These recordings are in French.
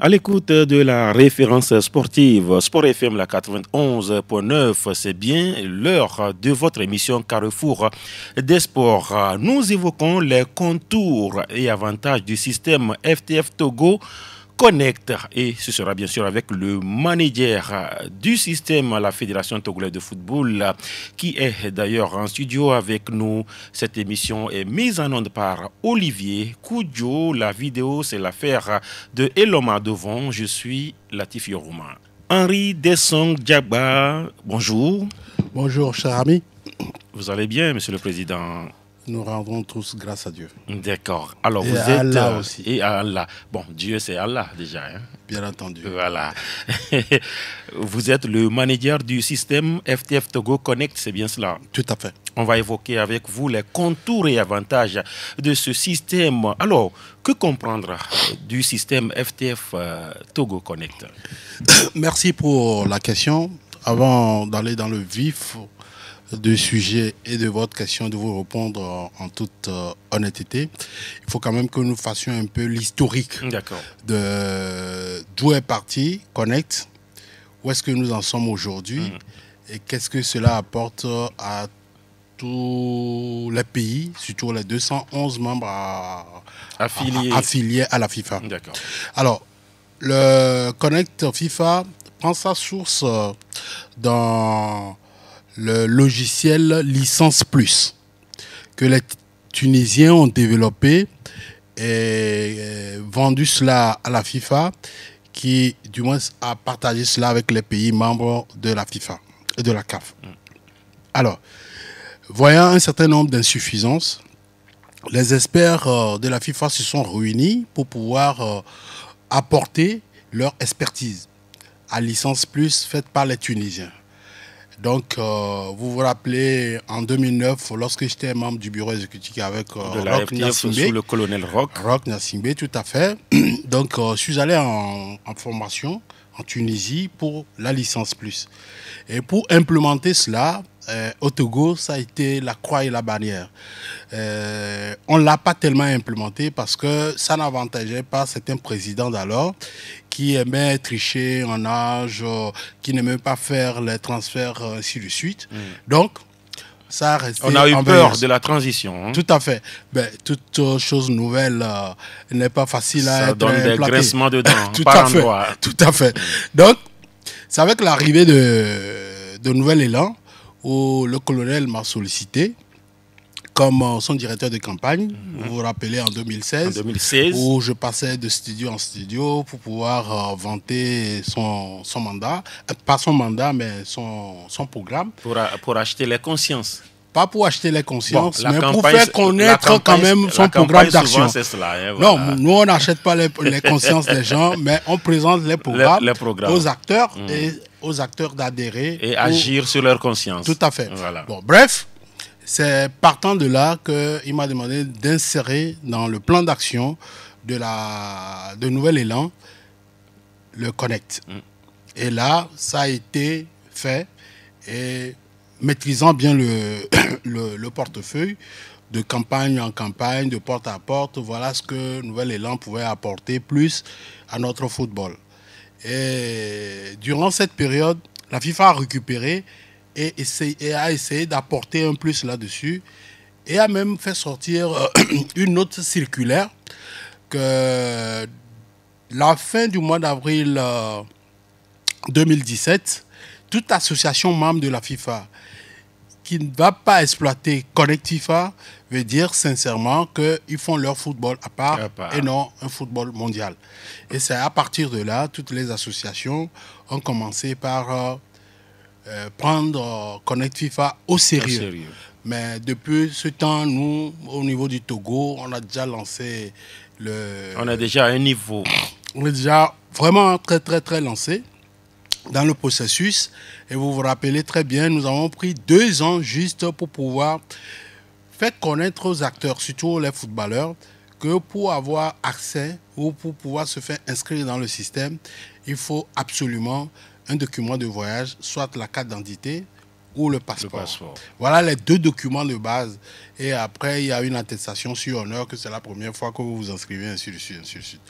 À l'écoute de la référence sportive, Sport FM la 91.9, c'est bien l'heure de votre émission Carrefour des sports. Nous évoquons les contours et avantages du système FTF Togo Connect et ce sera bien sûr avec le manager du système à la Fédération togolaise de football qui est d'ailleurs en studio avec nous. Cette émission est mise en onde par Olivier Koudjo. La vidéo, c'est l'affaire de Eloma Devon. Je suis Latif Yorouma. Henri Dessong Diaba, bonjour. Bonjour, cher ami. Vous allez bien, monsieur le président? Nous rendrons tous grâce à Dieu. D'accord. Alors, et vous à êtes... Allah aussi. Et à Allah. Bon, Dieu, c'est Allah déjà. Hein? Bien entendu. Voilà. Vous êtes le manager du système FTF Togo Connect, c'est bien cela? Tout à fait. On va évoquer avec vous les contours et avantages de ce système. Alors, que comprendre du système FTF Togo Connect? Merci pour la question. Avant d'aller dans le vif du sujet et de votre question, de vous répondre en toute honnêteté, il faut quand même que nous fassions un peu l'historique de d'où est parti Connect, où est-ce que nous en sommes aujourd'hui et qu'est-ce que cela apporte à tous les pays, surtout les 211 membres affiliés à la FIFA. Alors, le Connect FIFA prend sa source dans le logiciel Licence Plus que les Tunisiens ont développé et vendu cela à la FIFA, qui du moins a partagé cela avec les pays membres de la FIFA et de la CAF. Alors, voyant un certain nombre d'insuffisances, les experts de la FIFA se sont réunis pour pouvoir apporter leur expertise à Licence Plus faite par les Tunisiens. Donc, vous vous rappelez, en 2009, lorsque j'étais membre du bureau exécutif avec Roch Nassimbe, sous le colonel Roch Nassimbe, tout à fait. Donc, je suis allé en formation en Tunisie pour la Licence Plus. Et pour implémenter cela, au Togo, ça a été la croix et la bannière. On ne l'a pas tellement implémenté parce que ça n'avantageait pas certains présidents d'alors qui aimaient tricher en âge, qui n'aimaient pas faire les transferts, ainsi de suite. Donc, ça a resté. On a eu peur de la transition. Hein? Tout à fait. Ben, toute chose nouvelle n'est pas facile à être implantée. Ça donne des grincements dedans, tout à fait. Tout à fait. Donc, c'est avec l'arrivée de Nouvel Élan où le colonel m'a sollicité comme son directeur de campagne. Vous vous rappelez, en 2016, où je passais de studio en studio pour pouvoir vanter son mandat. Pas son mandat, mais son programme. Pour acheter les consciences. Pas pour acheter les consciences, mais pour faire connaître quand même son programme d'action. Hein, voilà. Non, nous, on n'achète pas les consciences des gens, mais on présente les programmes, aux acteurs et aux acteurs d'adhérer. Et agir sur leur conscience. Tout à fait. Voilà. Bon, bref, c'est partant de là qu'il m'a demandé d'insérer dans le plan d'action de Nouvel Élan le Connect. Et là, ça a été fait et maîtrisant bien le portefeuille de campagne en campagne, de porte à porte, voilà ce que Nouvel Élan pouvait apporter plus à notre football. Et durant cette période, la FIFA a récupéré et a essayé d'apporter un plus là-dessus et a même fait sortir une autre circulaire que la fin du mois d'avril 2017, toute association membre de la FIFA qui ne va pas exploiter Connect FIFA veut dire sincèrement qu'ils font leur football à part et non un football mondial. Et c'est à partir de là, toutes les associations ont commencé par prendre Connect FIFA au sérieux. Mais depuis ce temps, nous, au niveau du Togo, on a déjà lancé On est déjà à un niveau. On est déjà vraiment très, très, très lancé dans le processus. Et vous vous rappelez très bien, nous avons pris 2 ans juste pour pouvoir faire connaître aux acteurs, surtout les footballeurs, que pour avoir accès ou pour pouvoir se faire inscrire dans le système, il faut absolument un document de voyage, soit la carte d'identité ou le passeport. Voilà les deux documents de base. Et après, il y a une attestation sur honneur que c'est la première fois que vous vous inscrivez, ainsi de suite, ainsi de suite.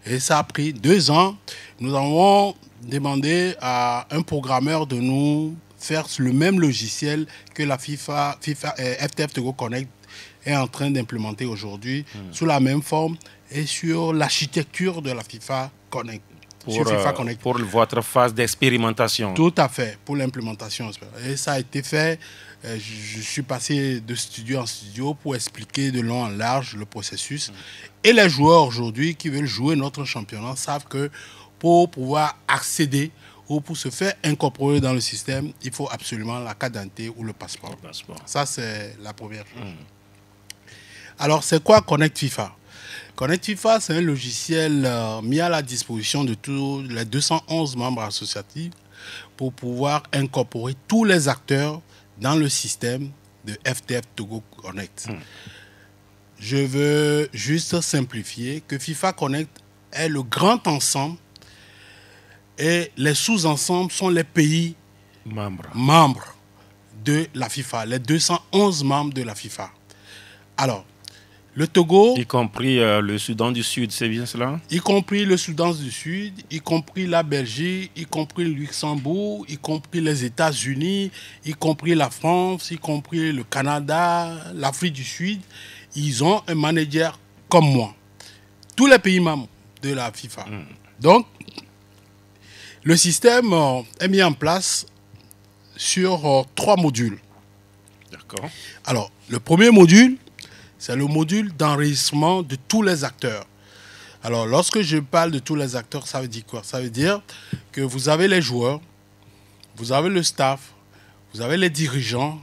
Et ça a pris 2 ans. Nous avons demandé à un programmeur de nous faire le même logiciel que la FTF Togo Connect est en train d'implémenter aujourd'hui, sous la même forme et sur l'architecture de la FIFA Connect. Pour votre phase d'expérimentation. Tout à fait, pour l'implémentation. Et ça a été fait. Je suis passé de studio en studio pour expliquer de long en large le processus. Et les joueurs aujourd'hui qui veulent jouer notre championnat savent que pour pouvoir accéder ou pour se faire incorporer dans le système, il faut absolument la carte d'identité ou le passeport. Ça, c'est la première chose. Alors, c'est quoi Connect FIFA? Connect FIFA, c'est un logiciel mis à la disposition de tous les 211 membres associatifs pour pouvoir incorporer tous les acteurs dans le système de FTF Togo Connect. Je veux juste simplifier que FIFA Connect est le grand ensemble et les sous-ensembles sont les pays membres de la FIFA, les 211 membres de la FIFA. Alors, le Togo... Y compris le Soudan du Sud, c'est bien cela? Y compris le Soudan du Sud, y compris la Belgique, y compris le Luxembourg, y compris les États-Unis, y compris la France, y compris le Canada, l'Afrique du Sud. Ils ont un manager comme moi. Tous les pays membres de la FIFA. Donc, le système est mis en place sur 3 modules. D'accord. Alors, le premier module, c'est le module d'enregistrement de tous les acteurs. Alors, lorsque je parle de tous les acteurs, ça veut dire quoi? Ça veut dire que vous avez les joueurs, vous avez le staff, vous avez les dirigeants,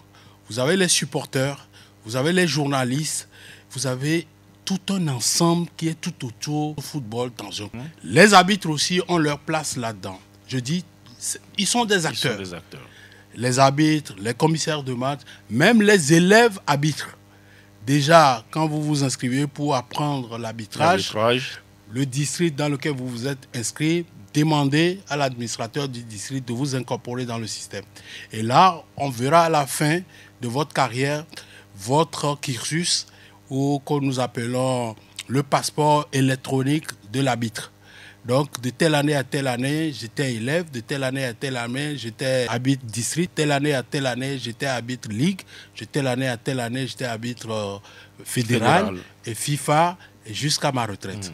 vous avez les supporters, vous avez les journalistes, vous avez tout un ensemble qui est tout autour du football dans un... Les arbitres aussi ont leur place là-dedans. Je dis, ils sont des acteurs. Les arbitres, les commissaires de match, même les élèves arbitres. Déjà, quand vous vous inscrivez pour apprendre l'arbitrage, le district dans lequel vous vous êtes inscrit, demandez à l'administrateur du district de vous incorporer dans le système. Et là, on verra à la fin de votre carrière, votre cursus, ou que nous appelons le passeport électronique de l'arbitre. Donc, de telle année à telle année, j'étais élève. De telle année à telle année, j'étais arbitre district. Telle année à telle année, j'étais arbitre ligue. De telle année à telle année, j'étais arbitre fédéral et FIFA et jusqu'à ma retraite.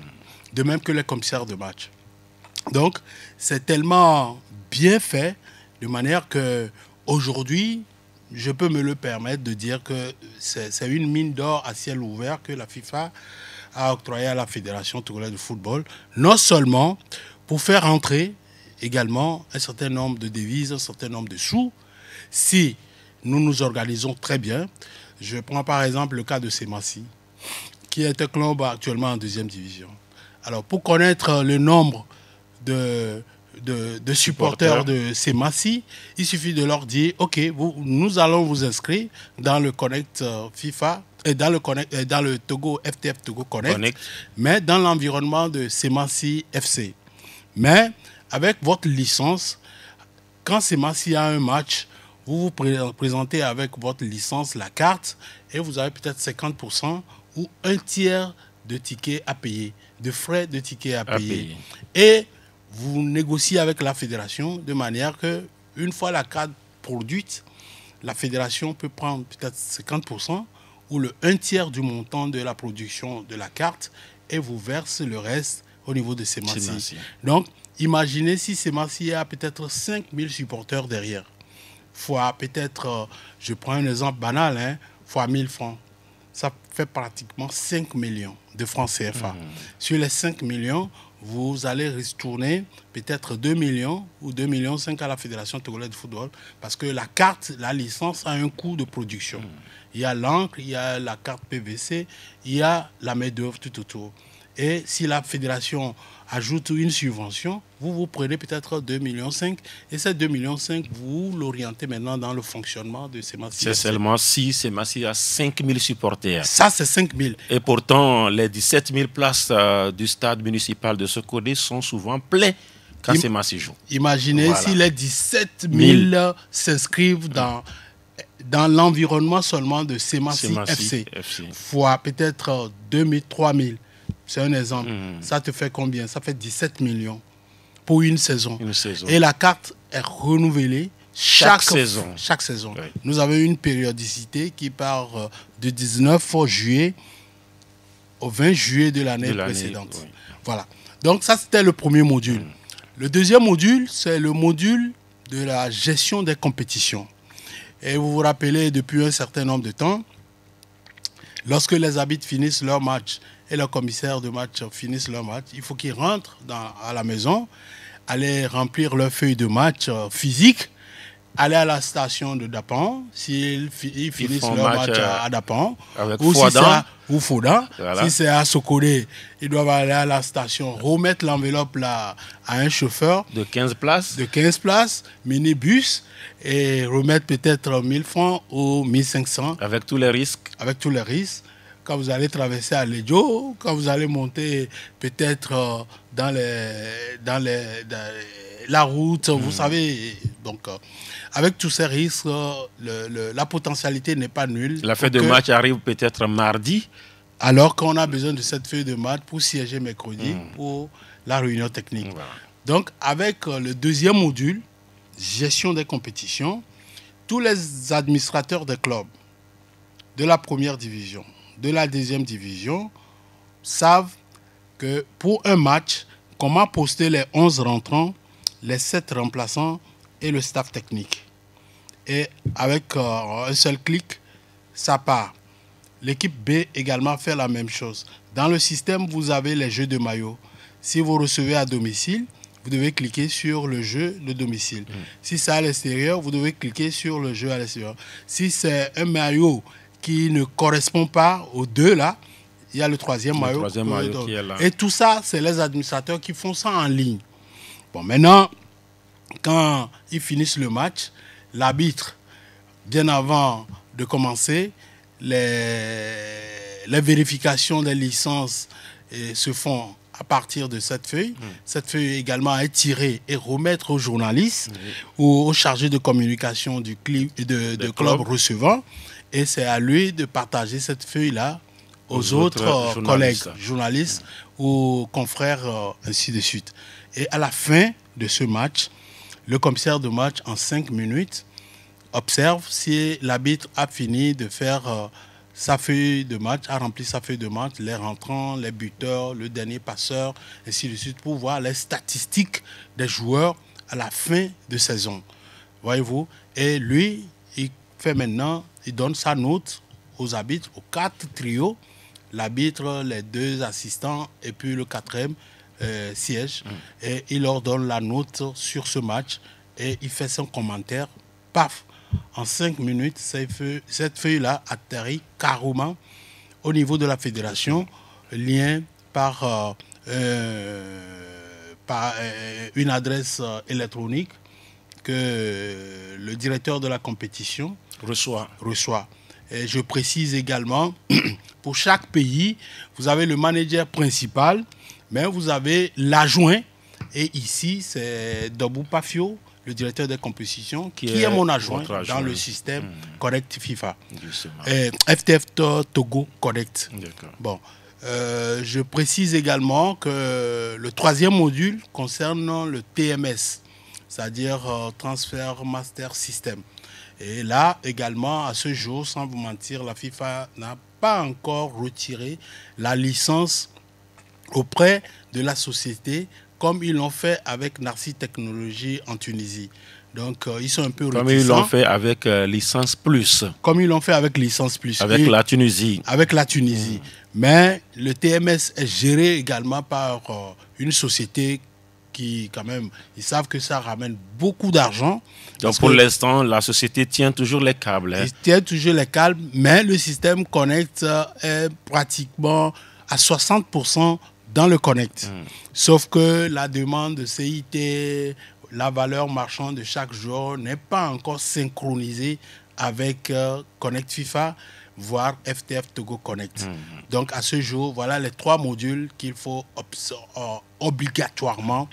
De même que les commissaires de match. Donc, c'est tellement bien fait de manière que aujourd'hui, je peux me le permettre de dire que c'est une mine d'or à ciel ouvert que la FIFA a octroyé à la Fédération togolaise de football, non seulement pour faire entrer également un certain nombre de devises, un certain nombre de sous, si nous nous organisons très bien. Je prends par exemple le cas de Semassi, qui est un club actuellement en 2e division. Alors, pour connaître le nombre de supporters de Semassi, il suffit de leur dire, OK, nous allons vous inscrire dans le Connect FIFA, dans le Togo FTF Togo Connect, mais dans l'environnement de Semassi FC. Mais avec votre licence, quand Semassi a un match, vous vous présentez avec votre licence, la carte, et vous avez peut-être 50% ou un tiers de tickets à payer, de frais de tickets à payer. Et vous négociez avec la fédération de manière que, une fois la carte produite, la fédération peut prendre peut-être 50% ou le 1/3 du montant de la production de la carte et vous verse le reste au niveau de Semassi. Donc, imaginez si Semassi a peut-être 5000 supporters derrière. Fois peut-être, je prends un exemple banal, fois 1000 francs. Ça fait pratiquement 5 millions de francs CFA. Sur les 5 millions, vous allez retourner peut-être 2 millions ou 2,5 millions à la Fédération togolaise de football parce que la carte, la licence a un coût de production. Il y a l'encre, il y a la carte PVC, il y a la main-d'œuvre tout autour. Et si la fédération ajoute une subvention, vous prenez peut-être 2,5 millions et ces 2,5 millions, vous l'orientez maintenant dans le fonctionnement de Semassi. C'est seulement si Semassi a 5 000 supporters. Ça, c'est 5 000. Et pourtant, les 17 000 places du stade municipal de Sokodé sont souvent pleines quand Semassi joue. Imaginez si les 17 000 s'inscrivent dans dans l'environnement seulement de Semassi FC. fois peut-être 2000, 3000. C'est un exemple. Ça te fait combien? Ça fait 17 millions pour une saison. Et la carte est renouvelée chaque saison. Chaque saison. Oui. Nous avons une périodicité qui part de 19 juillet au 20 juillet de l'année précédente. Oui. Voilà. Donc ça, c'était le premier module. Le deuxième module, c'est le module de la gestion des compétitions. Et vous vous rappelez, depuis un certain nombre de temps, lorsque les arbitres finissent leur match et les commissaires de match finissent leur match, il faut qu'ils rentrent à la maison, aller remplir leur feuille de match physique, aller à la station de Dapan, s'ils finissent leur match à Dapan, ou Foudan. Voilà. Si c'est à Sokolé, ils doivent aller à la station, remettre l'enveloppe là à un chauffeur. De 15 places. De 15 places, minibus, et remettre peut-être 1000 francs ou 1500. Avec tous les risques. Avec tous les risques. Quand vous allez traverser à Ledjo, quand vous allez monter peut-être dans la route, vous savez. Donc, avec tous ces risques, la potentialité n'est pas nulle. La feuille de match arrive peut-être mardi. Alors qu'on a besoin de cette feuille de match pour siéger mercredi pour la réunion technique. Voilà. Donc, avec le deuxième module, gestion des compétitions, tous les administrateurs des clubs de la première division, de la deuxième division, savent que pour un match, comment poster les 11 rentrants, les 7 remplaçants et le staff technique. Et avec un seul clic, ça part. L'équipe B également fait la même chose. Dans le système, vous avez les jeux de maillot. Si vous recevez à domicile, vous devez cliquer sur le jeu de domicile. Si c'est à l'extérieur, vous devez cliquer sur le jeu à l'extérieur. Si c'est un maillot qui ne correspond pas aux deux là, il y a le troisième maillot qui est là. Et tout ça, c'est les administrateurs qui font ça en ligne. Bon, maintenant, quand ils finissent le match, l'arbitre, bien avant de commencer, les vérifications des licences se font à partir de cette feuille. Cette feuille également est tirée et remettre aux journalistes ou aux chargés de communication du club recevant. Et c'est à lui de partager cette feuille-là aux autres collègues, journalistes ou confrères, ainsi de suite. Et à la fin de ce match, le commissaire de match, en 5 minutes, observe si l'arbitre a fini de faire sa feuille de match, a rempli sa feuille de match, les rentrants, les buteurs, le dernier passeur, ainsi de suite, pour voir les statistiques des joueurs à la fin de saison. Voyez-vous? Et lui, il fait maintenant, il donne sa note aux arbitres, aux 4 trios, l'arbitre, les 2 assistants et puis le 4e siège. Et il leur donne la note sur ce match et il fait son commentaire. Paf! En 5 minutes, cette feuille-là atterrit carrément au niveau de la fédération, lien par une adresse électronique que le directeur de la compétition reçoit. Et je précise également, pour chaque pays, vous avez le manager principal, mais vous avez l'adjoint. Et ici, c'est Dobou Pafio, le directeur des compétitions, qui est mon adjoint dans le système Connect FIFA. FTF Togo Connect. Bon, je précise également que le 3e module concerne le TMS, c'est-à-dire Transfer Master System. Et là, également, à ce jour, sans vous mentir, la FIFA n'a pas encore retiré la licence auprès de la société, comme ils l'ont fait avec Narcy Technologies en Tunisie. Donc, ils sont un peu réticents. Comme ils l'ont fait avec Licence Plus. Comme ils l'ont fait avec Licence Plus. Avec la Tunisie. Avec la Tunisie. Mais le TMS est géré également par une société qui, quand même, ils savent que ça ramène beaucoup d'argent. Donc, pour l'instant, la société tient toujours les câbles. Ils tiennent toujours les câbles, mais le système Connect est pratiquement à 60% dans le Connect. Sauf que la demande de CIT, la valeur marchande de chaque jour n'est pas encore synchronisée avec Connect FIFA, voire FTF Togo Connect. Donc à ce jour, voilà les 3 modules qu'il faut obligatoirement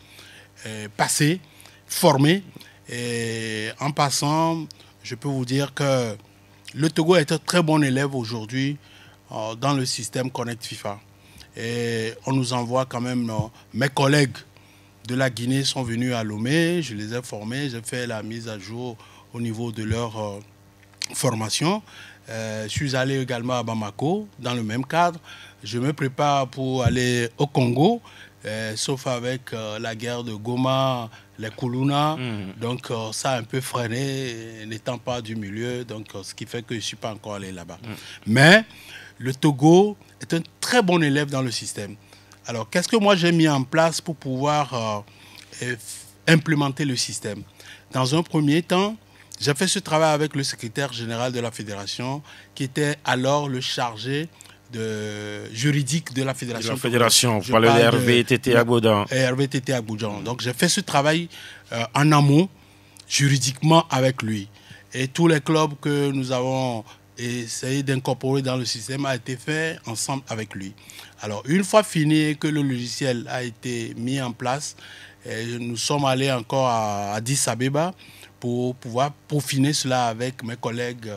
passer, former. Et en passant, je peux vous dire que le Togo est un très bon élève aujourd'hui dans le système Connect FIFA. Et on nous envoie quand même, mes collègues de la Guinée sont venus à Lomé, je les ai formés, j'ai fait la mise à jour au niveau de leur formation. Je suis allé également à Bamako dans le même cadre. Je me prépare pour aller au Congo, sauf avec la guerre de Goma, les Koulouna. Donc ça a un peu freiné, n'étant pas du milieu, donc ce qui fait que je ne suis pas encore allé là-bas. Mais le Togo est un très bon élève dans le système. Alors, qu'est-ce que moi j'ai mis en place pour pouvoir implémenter le système? Dans un premier temps, j'ai fait ce travail avec le secrétaire général de la fédération, qui était alors le chargé juridique de la fédération. De la fédération, vous parlez de Hervé Tété Aboudan. Hervé Tété Aboudan. Donc, j'ai fait ce travail en amont, juridiquement avec lui. Et tous les clubs que nous avons essayé d'incorporer dans le système a été fait ensemble avec lui. Alors, une fois fini que le logiciel a été mis en place, nous sommes allés encore à Addis Abeba pour pouvoir peaufiner cela avec mes collègues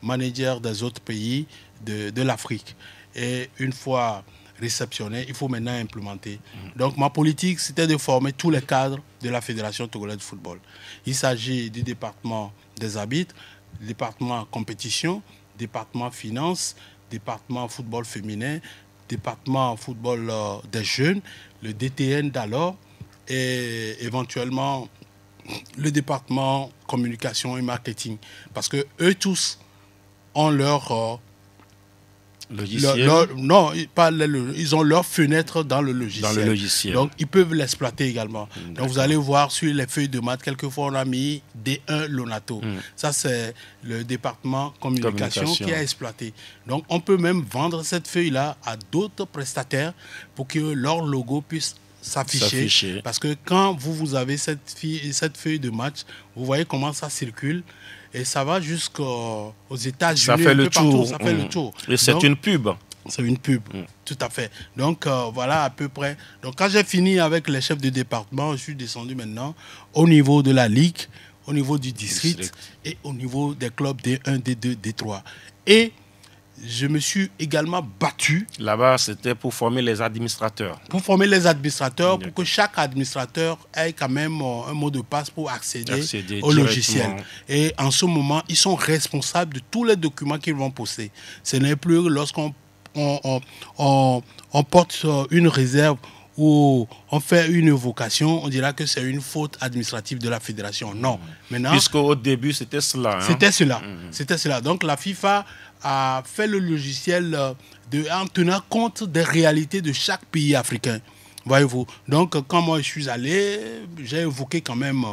managers des autres pays de l'Afrique. Et une fois réceptionné, il faut maintenant implémenter. Donc, ma politique, c'était de former tous les cadres de la Fédération togolaise de football. Il s'agit du département des arbitres, du département compétition, département finance, département football féminin, département football des jeunes, le DTN d'alors et éventuellement le département communication et marketing. Parce que eux tous ont leur logiciel. Non, ils ont leur fenêtre dans le logiciel. Dans le logiciel. Donc, ils peuvent l'exploiter également. Donc, vous allez voir sur les feuilles de maths, quelquefois, on a mis D1 Lonato. Ça, c'est le département communication qui a exploité. Donc, on peut même vendre cette feuille-là à d'autres prestataires pour que leur logo puisse s'afficher. Parce que quand vous avez cette feuille de match, vous voyez comment ça circule. Et ça va jusqu'aux États-Unis. Ça fait le tour. Ça fait le tour. Et c'est une pub. C'est une pub, tout à fait. Donc, voilà à peu près. Donc, quand j'ai fini avec les chefs de département, je suis descendu maintenant au niveau de la Ligue, au niveau du district et au niveau des clubs D1, D2, D3. Et je me suis également battu. Là-bas, c'était pour former les administrateurs. Pour former les administrateurs, pour que chaque administrateur ait quand même un mot de passe pour accéder au logiciel. Et en ce moment, ils sont responsables de tous les documents qu'ils vont poster. Ce n'est plus lorsqu'on porte une réserve ou on fait une évocation, on dira que c'est une faute administrative de la fédération. Non. Maintenant, puisqu'au début, c'était cela. C'était cela. C'était cela. Donc, la FIFA a fait le logiciel en tenant compte des réalités de chaque pays africain. Voyez-vous. Donc, quand moi je suis allé, j'ai évoqué quand même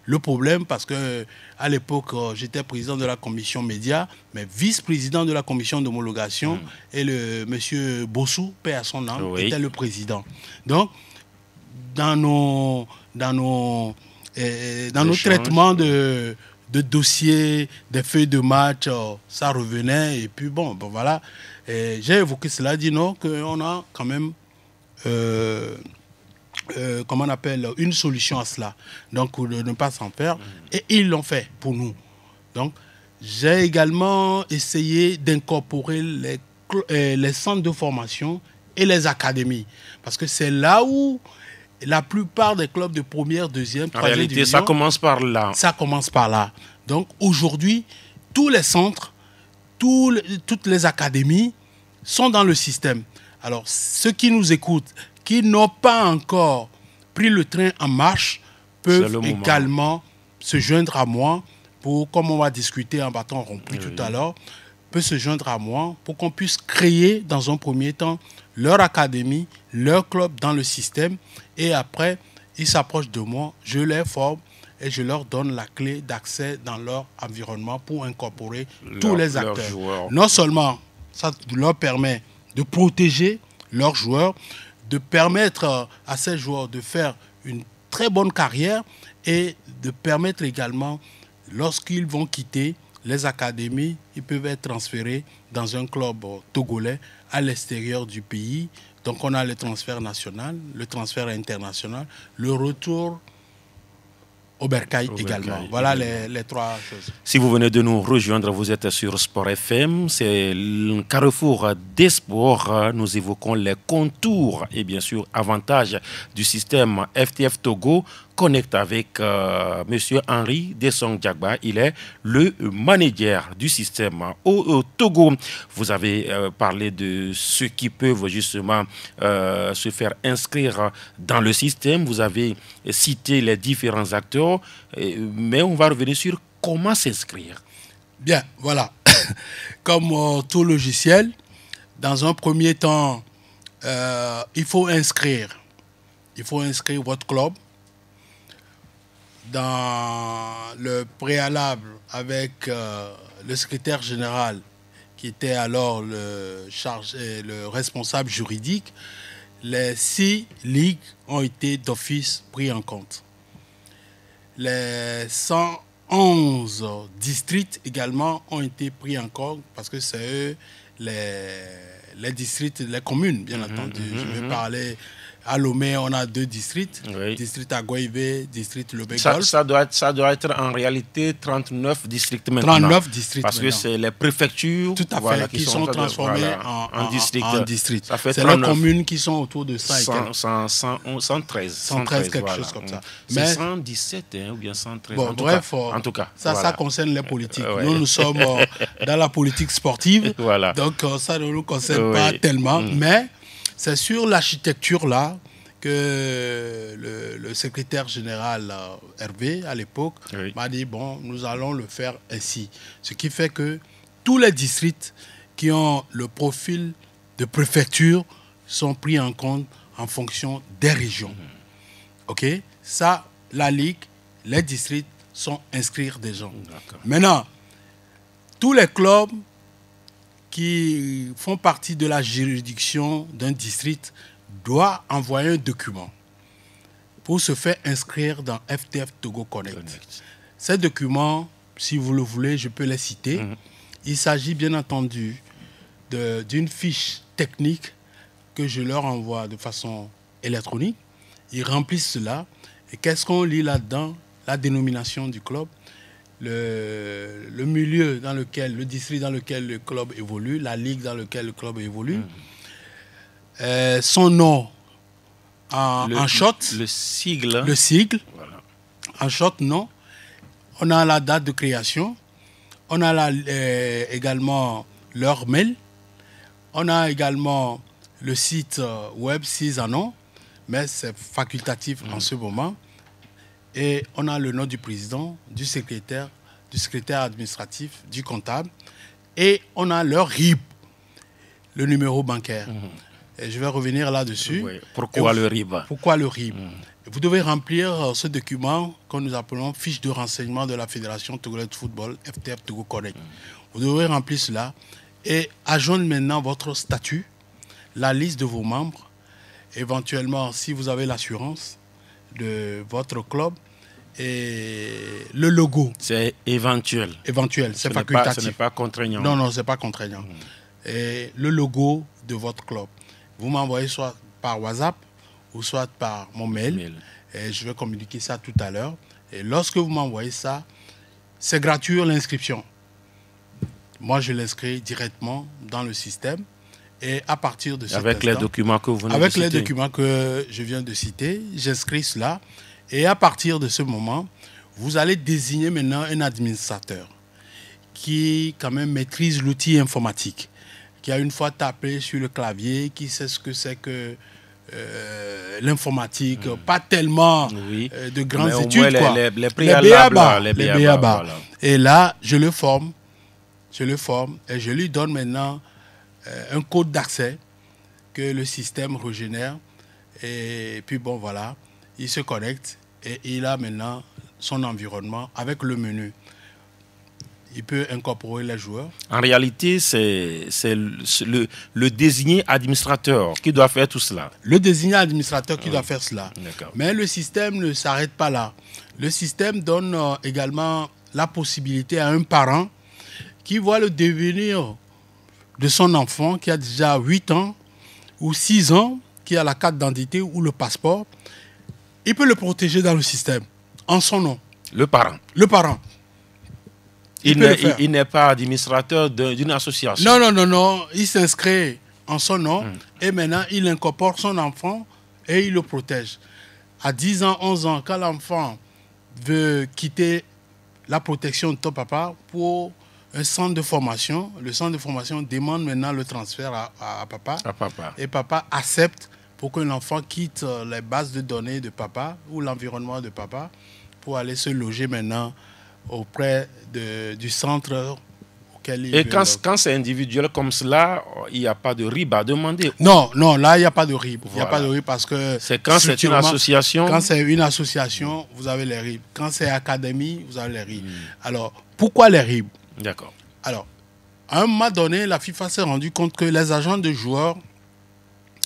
le problème parce que à l'époque, j'étais président de la commission média, mais vice-président de la commission d'homologation et le monsieur Bossou, paix à son âme, était le président. Donc, dans nos traitements de dossiers, des feuilles de match, ça revenait. Et puis bon voilà. J'ai évoqué cela, dit non, qu'on a quand même, comment on appelle, une solution à cela. Donc, de ne pas s'en faire. Et ils l'ont fait pour nous. Donc, j'ai également essayé d'incorporer les centres de formation et les académies. Parce que c'est là où la plupart des clubs de première, deuxième, troisième division... ça commence par là. Ça commence par là. Donc aujourd'hui, tous les centres, toutes les académies sont dans le système. Alors ceux qui nous écoutent, qui n'ont pas encore pris le train en marche, peuvent également se joindre à moi pour, comme on va discuter en bâton rompu tout à l'heure, peut se joindre à moi pour qu'on puisse créer dans un premier temps leur académie, leur club dans le système. Et après, ils s'approchent de moi, je les forme et je leur donne la clé d'accès dans leur environnement pour incorporer tous les acteurs. Non seulement ça leur permet de protéger leurs joueurs, de permettre à ces joueurs de faire une très bonne carrière et de permettre également, lorsqu'ils vont quitter les académies, ils peuvent être transférés dans un club togolais à l'extérieur du pays. Donc on a le transfert national, le transfert international, le retour Obercaille également. Voilà les trois choses. Si vous venez de nous rejoindre, vous êtes sur Sport FM. C'est le carrefour des sports. Nous évoquons les contours et bien sûr avantages du système FTF Togo. Connecte avec Monsieur Henri Dessong-Diagba. Il est le manager du système au Togo. Vous avez parlé de ceux qui peuvent justement se faire inscrire dans le système. Vous avez cité les différents acteurs, mais on va revenir sur comment s'inscrire. Bien, voilà. Comme tout logiciel, dans un premier temps, il faut inscrire. Il faut inscrire votre club. Dans le préalable avec le secrétaire général qui était alors le responsable juridique, les 6 ligues ont été d'office pris en compte. Les 111 districts également ont été pris en compte parce que c'est eux les districts, les communes bien entendu. Je vais parler. À Lomé, on a 2 districts. Oui. District à Goïvé, district Le Bégol. Ça doit être en réalité 39 districts maintenant. 39 districts parce que c'est les préfectures tout à fait, voilà, qui sont transformées en districts. C'est les communes qui sont autour de 113. 113 quelque voilà. chose comme ça. Mais 117 ou bien 113. Bon, bref, en tout cas, ça concerne les politiques. Nous sommes dans la politique sportive. Voilà. Donc ça ne nous concerne pas tellement. Mais c'est sur l'architecture-là que le secrétaire général Hervé, à l'époque, m'a dit, bon, nous allons le faire ainsi. Ce qui fait que tous les districts qui ont le profil de préfecture sont pris en compte en fonction des régions. OK? Ça, la Ligue, les districts sont inscrits des gens. Maintenant, tous les clubs qui font partie de la juridiction d'un district doivent envoyer un document pour se faire inscrire dans FTF Togo Connect. Ces documents, si vous le voulez, je peux les citer. Il s'agit bien entendu d'une fiche technique que je leur envoie de façon électronique. Ils remplissent cela. Et qu'est-ce qu'on lit là-dedans? La dénomination du club, le milieu dans lequel, le district dans lequel le club évolue, la ligue dans laquelle le club évolue, son nom en short, le sigle, voilà. En short, non. On a la date de création, on a également leur mail, on a également le site web 6 en nom, mais c'est facultatif en ce moment. Et on a le nom du président, du secrétaire administratif, du comptable. Et on a leur RIB, le numéro bancaire. Et je vais revenir là-dessus. Oui. Pourquoi le RIB? Pourquoi le RIB? Vous devez remplir ce document que nous appelons fiche de renseignement de la Fédération Togolaise de Football, FTF Togo Connect. Vous devez remplir cela et adjoindre maintenant votre statut, la liste de vos membres, éventuellement si vous avez l'assurance de votre club et le logo. C'est éventuel. Éventuel, c'est facultatif. Ce n'est pas contraignant. Non, ce n'est pas contraignant. Et le logo de votre club. Vous m'envoyez soit par WhatsApp ou soit par mon mail. Et je vais communiquer ça tout à l'heure. Et lorsque vous m'envoyez ça, c'est gratuit l'inscription. Moi, je l'inscris directement dans le système. Et à partir de avec les documents que vous venez de citer. Avec les documents que je viens de citer, j'inscris cela. Et à partir de ce moment, vous allez désigner maintenant un administrateur qui quand même maîtrise l'outil informatique, qui a une fois tapé sur le clavier, qui sait ce que c'est que l'informatique, pas tellement de grandes études. Les préalables, les B.A.B.A. Voilà. Et là, je le forme et je lui donne maintenant un code d'accès que le système régénère. Et puis bon, voilà, il se connecte et il a maintenant son environnement avec le menu. Il peut incorporer les joueurs. En réalité, c'est le désigné administrateur qui doit faire tout cela. Le désigné administrateur qui doit faire cela. Mais le système ne s'arrête pas là. Le système donne également la possibilité à un parent qui voit le devenir de son enfant qui a déjà 8 ans ou 6 ans, qui a la carte d'identité ou le passeport, il peut le protéger dans le système, en son nom. Le parent. Le parent. Il n'est pas administrateur d'une association. Non, non, non, non. Il s'inscrit en son nom et maintenant il incorpore son enfant et il le protège. À 10 ans, 11 ans, quand l'enfant veut quitter la protection de ton papa pour un centre de formation, le centre de formation demande maintenant le transfert à papa. Et papa accepte pour que l'enfant quitte les bases de données de papa ou l'environnement de papa pour aller se loger maintenant auprès du centre auquel il Et quand c'est individuel comme cela, il n'y a pas de RIB à demander. Non, non, là, il n'y a pas de RIB. Il n'y a Voilà. pas de RIB parce que... C'est quand c'est une association. Quand c'est une association, vous avez les RIB. Quand c'est académie, vous avez les RIB. Alors, pourquoi les RIB? D'accord. Alors, à un moment donné, la FIFA s'est rendue compte que les agents de joueurs,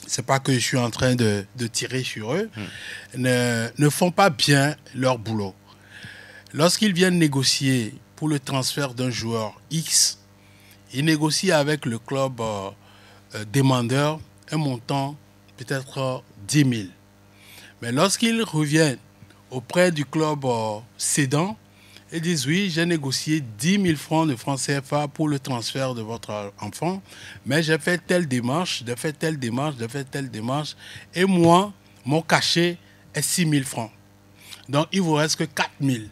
c'est pas que je suis en train de tirer sur eux, ne font pas bien leur boulot. Lorsqu'ils viennent négocier pour le transfert d'un joueur X, ils négocient avec le club demandeur un montant peut-être 10 000. Mais lorsqu'ils reviennent auprès du club cédant, ils disent oui, j'ai négocié 10 000 francs de francs CFA pour le transfert de votre enfant, mais j'ai fait telle démarche, j'ai fait telle démarche, j'ai fait telle démarche, et moi, mon cachet est 6 000 francs. Donc, il vous reste que 4 000.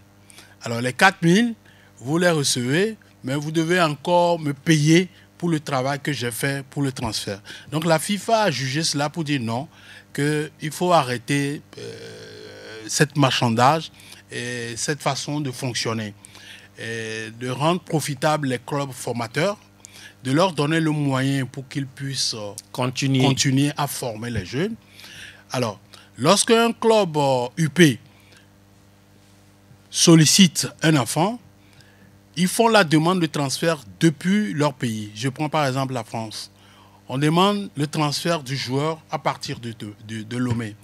Alors, les 4 000, vous les recevez, mais vous devez encore me payer pour le travail que j'ai fait pour le transfert. Donc, la FIFA a jugé cela pour dire non, qu'il faut arrêter cette marchandage et cette façon de fonctionner, et de rendre profitables les clubs formateurs, de leur donner le moyen pour qu'ils puissent continuer à former les jeunes. Alors, lorsqu'un club UP sollicite un enfant, ils font la demande de transfert depuis leur pays. Je prends par exemple la France. On demande le transfert du joueur à partir de Lomé.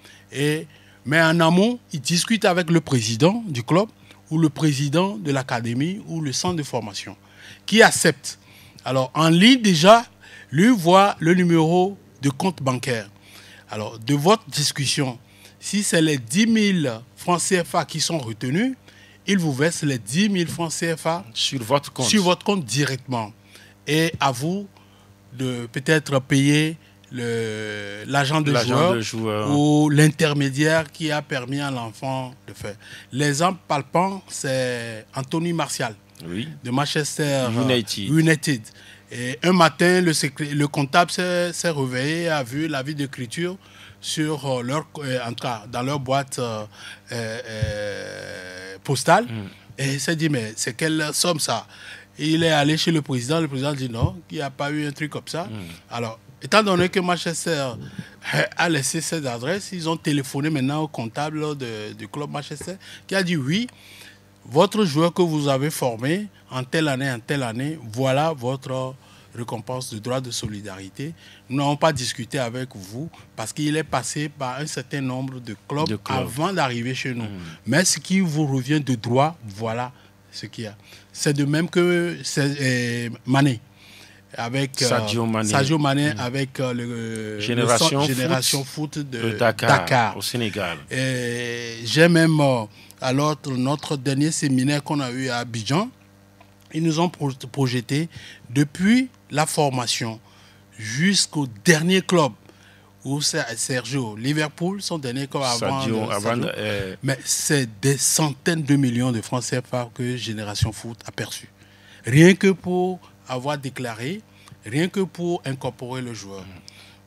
Mais en amont, ils discutent avec le président du club ou le président de l'académie ou le centre de formation qui accepte. Alors, en ligne déjà, lui voit le numéro de compte bancaire. Alors, de votre discussion, si c'est les 10 000 francs CFA qui sont retenus, il vous verse les 10 000 francs CFA sur votre compte directement. Et à vous de peut-être payer l'agent de joueur ou l'intermédiaire qui a permis à l'enfant de faire. L'exemple palpant, c'est Anthony Martial de Manchester United. Et un matin, le comptable s'est réveillé, a vu l'avis d'écriture sur dans leur boîte postale et il s'est dit mais c'est quelle somme ça? Et il est allé chez le président dit non, il n'y a pas eu un truc comme ça. Alors, étant donné que Manchester a laissé cette adresse, ils ont téléphoné maintenant au comptable du club Manchester qui a dit oui, votre joueur que vous avez formé en telle année, voilà votre récompense de droit de solidarité. Nous n'avons pas discuté avec vous parce qu'il est passé par un certain nombre de clubs avant d'arriver chez nous. Mais ce qui vous revient de droit, voilà ce qu'il y a. C'est de même que Mané. Avec Sadio Mané avec le Génération Foot de Dakar au Sénégal. J'ai même alors notre dernier séminaire qu'on a eu à Abidjan, ils nous ont projeté depuis la formation jusqu'au dernier club où c'est Sergio, Liverpool, son dernier club mais c'est des centaines de millions de francs CFA que Génération Foot a perçu. Rien que pour avoir déclaré, rien que pour incorporer le joueur.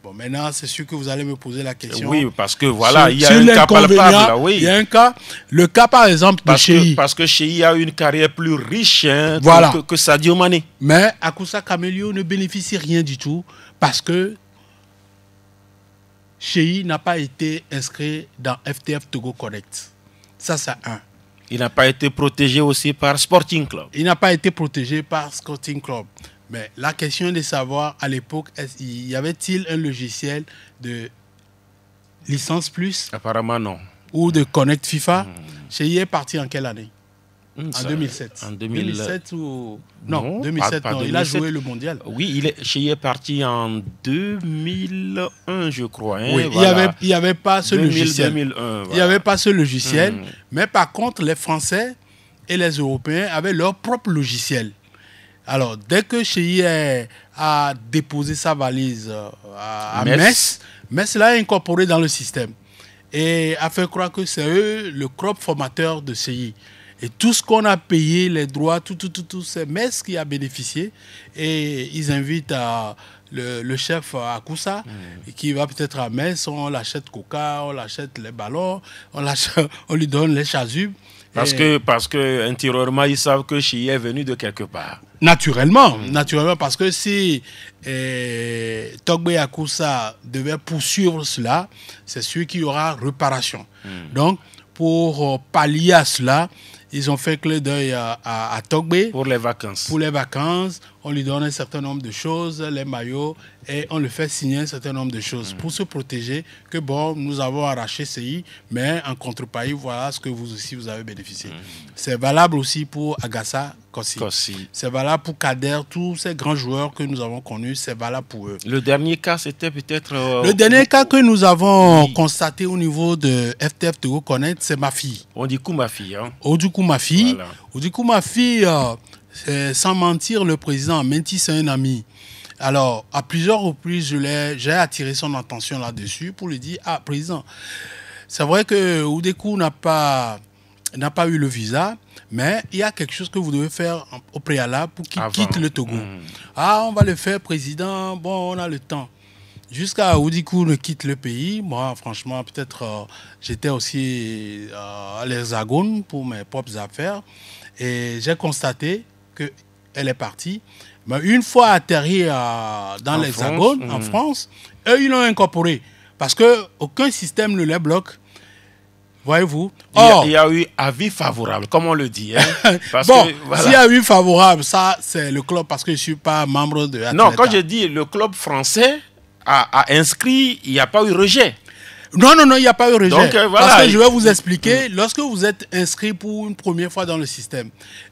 Bon, maintenant, c'est sûr que vous allez me poser la question. Oui, parce que voilà, il y a un cas palpable là, oui. Il y a un cas, le cas par exemple de Cheyi. Parce que Cheyi a une carrière plus riche que Sadio Mané. Mais Akoussa Camelio ne bénéficie rien du tout parce que Cheyi n'a pas été inscrit dans FTF Togo Connect. Ça, c'est un. Il n'a pas été protégé aussi par Sporting Club. Il n'a pas été protégé par Sporting Club. Mais la question est de savoir, à l'époque, y avait-il un logiciel de licence plus? Apparemment, non. Ou de Connect FIFA? Cheyi est parti en quelle année? En 2007. En 2007 ou... Non, 2007, non. 2007. Il a joué le mondial. Oui, Cheyi est parti en 2001, je crois. Hein, oui, voilà. il n'y avait pas ce logiciel. 2001, voilà. Il n'y avait pas ce logiciel. Mais par contre, les Français et les Européens avaient leur propre logiciel. Alors, dès que Cheyi a déposé sa valise à Metz, Metz l'a incorporé dans le système et a fait croire que c'est eux le club formateur de Cheyi. Et tout ce qu'on a payé, les droits, tout, c'est Metz qui a bénéficié. Et ils invitent le chef Akoussa, qui va peut-être à Metz, on l'achète coca, on l'achète les ballons, on lui donne les chasubles. Parce que intérieurement, ils savent que Cheyi est venu de quelque part. Naturellement, parce que si Togbe Akoussa devait poursuivre cela, c'est sûr qu'il y aura réparation. Donc, pour pallier à cela, ils ont fait clé d'œil à Togbe. Pour les vacances. Pour les vacances, on lui donne un certain nombre de choses, les maillots, et on le fait signer un certain nombre de choses pour se protéger que, bon, nous avons arraché CI, mais en contrepartie, voilà ce que vous aussi vous avez bénéficié. C'est valable aussi pour Agassa Kossi. C'est valable pour Kader, tous ces grands joueurs que nous avons connus, c'est valable pour eux. Le dernier cas, c'était peut-être... Le dernier cas que nous avons constaté au niveau de FTF Togo Connect, c'est ma fille. On dit Koumafi. Hein? Koumafi. Voilà. Koumafi, sans mentir, le président Menti, c'est un ami. Alors, à plusieurs reprises, j'ai attiré son attention là-dessus pour lui dire, président, c'est vrai que Oudekou n'a pas eu le visa, mais il y a quelque chose que vous devez faire au préalable pour qu'il quitte le Togo. On va le faire, président, bon, on a le temps. Jusqu'à Oudikou ne quitte le pays, moi, franchement, peut-être j'étais aussi à l'Hexagone pour mes propres affaires, et j'ai constaté qu'elle est partie. Mais une fois atterri dans l'Hexagone, en France, eux, ils l'ont incorporé. Parce qu'aucun système ne les bloque. Voyez-vous. Il y a eu avis favorable, comme on le dit. Hein, s'il y a eu favorable, ça, c'est le club, parce que je ne suis pas membre de Atleta. Non, quand je dis le club français a inscrit, il n'y a pas eu rejet. Non, il n'y a pas eu rejet. Donc, voilà. Parce que je vais vous expliquer, lorsque vous êtes inscrit pour une première fois dans le système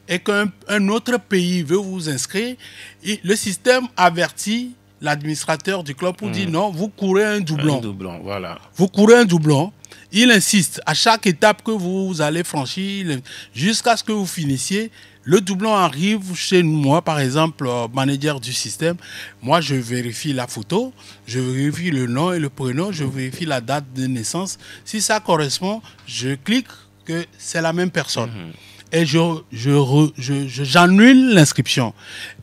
et qu'un autre pays veut vous inscrire, le système avertit l'administrateur du club pour dire non, vous courez un doublon. Un doublon, voilà. Vous courez un doublon. Il insiste à chaque étape que vous allez franchir, jusqu'à ce que vous finissiez. Le doublon arrive chez moi, par exemple, manager du système. Moi, je vérifie la photo, je vérifie le nom et le prénom, je vérifie la date de naissance. Si ça correspond, je clique que c'est la même personne. Et j'annule l'inscription.